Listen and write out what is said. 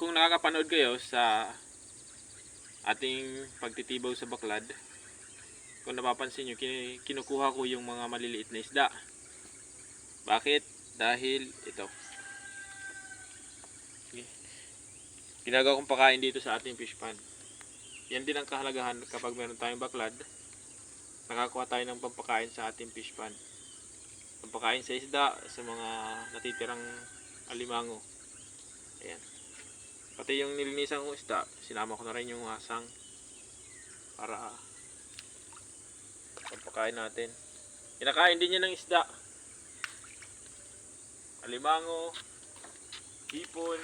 Kung nakakapanood kayo sa ating pagtitibaw sa baklad, kung napapansin nyo, kinukuha ko yung mga maliliit na isda. Bakit? Dahil ito. Ginagawa kong pakain dito sa ating fish pond. Yan din ang kahalagahan kapag meron tayong baklad. Nakakuha tayo ng pampakain sa ating fish pond. Pampakain sa isda, sa mga natitirang alimango. Ayan. Pati yung nilinisan kong isda, sinama ko na rin yung asang para pampakain natin. Kinakain din niya ng isda. Alimango, hipon,